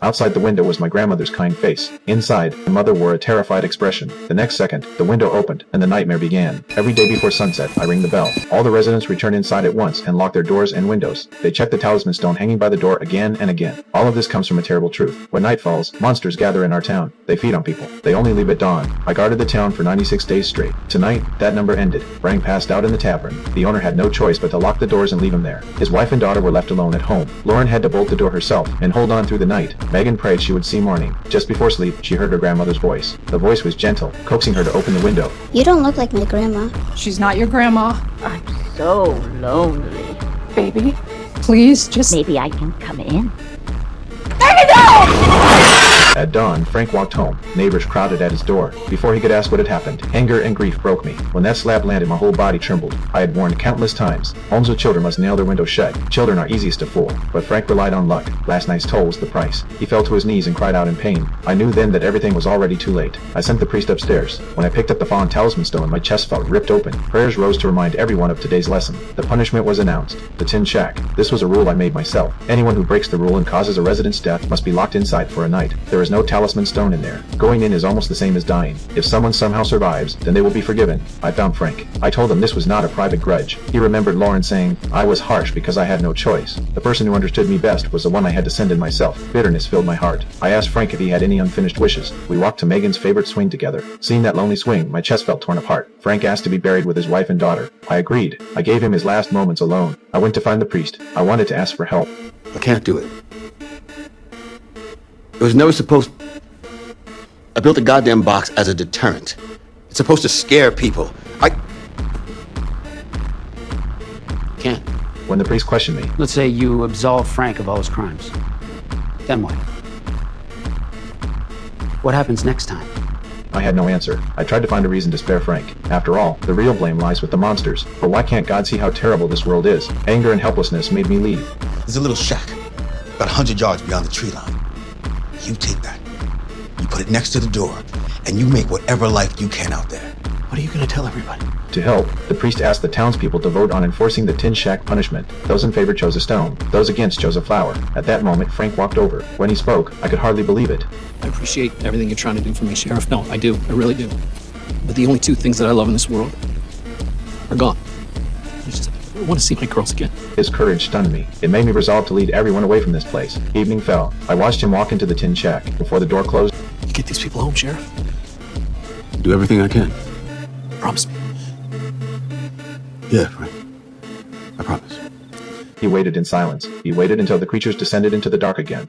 Outside the window was my grandmother's kind face. Inside, my mother wore a terrified expression. The next second, the window opened, and the nightmare began. Every day before sunset, I ring the bell. All the residents return inside at once and lock their doors and windows. They check the talisman stone hanging by the door again and again. All of this comes from a terrible truth. When night falls, monsters gather in our town. They feed on people. They only leave at dawn. I guarded the town for 96 days straight. Tonight, that number ended. Frank passed out in the tavern. The owner had no choice but to lock the doors and leave him there. His wife and daughter were left alone at home. Lauren had to bolt the door herself and hold on through the night. Megan prayed she would see morning. Just before sleep, she heard her grandmother's voice. The voice was gentle, coaxing her to open the window. You don't look like my grandma. She's not your grandma. I'm so lonely. Baby, please just... Maybe I can come in. At dawn, Frank walked home. Neighbors crowded at his door. Before he could ask what had happened, anger and grief broke me. When that slab landed, my whole body trembled. I had warned countless times. Homes with children must nail their windows shut. Children are easiest to fool. But Frank relied on luck. Last night's toll was the price. He fell to his knees and cried out in pain. I knew then that everything was already too late. I sent the priest upstairs. When I picked up the fallen talisman stone, my chest felt ripped open. Prayers rose to remind everyone of today's lesson. The punishment was announced. The Tin Shack. This was a rule I made myself. Anyone who breaks the rule and causes a resident's death must be locked inside for a night. There is no talisman stone in there. Going in is almost the same as dying. If someone somehow survives, then they will be forgiven. I found Frank. I told him this was not a private grudge. He remembered Lauren saying, I was harsh because I had no choice. The person who understood me best was the one I had to send in myself. Bitterness filled my heart. I asked Frank if he had any unfinished wishes. We walked to Megan's favorite swing together. Seeing that lonely swing, my chest felt torn apart. Frank asked to be buried with his wife and daughter. I agreed. I gave him his last moments alone. I went to find the priest. I wanted to ask for help. I can't do it. It was never supposed... I built a goddamn box as a deterrent. It's supposed to scare people. I can't. When the priest questioned me, Let's say you absolve Frank of all his crimes. Then what? What happens next time? I had no answer. I tried to find a reason to spare Frank. After all, the real blame lies with the monsters. But why can't God see how terrible this world is? Anger and helplessness made me leave. There's a little shack, about 100 yards beyond the tree line. You take that. You put it next to the door, and you make whatever life you can out there. What are you gonna tell everybody? To help, the priest asked the townspeople to vote on enforcing the Tin Shack punishment. Those in favor chose a stone. Those against chose a flower. At that moment, Frank walked over. When he spoke, I could hardly believe it. I appreciate everything you're trying to do for me, Sheriff. No, I do. I really do. But the only two things that I love in this world are gone. I want to see my girls again. His courage stunned me. It made me resolve to lead everyone away from this place. Evening fell. I watched him walk into the Tin Shack. Before the door closed, You get these people home, Sheriff. Do everything I can. Promise me. Yeah, Frank. I promise. he waited in silence. He waited until the creatures descended into the dark again.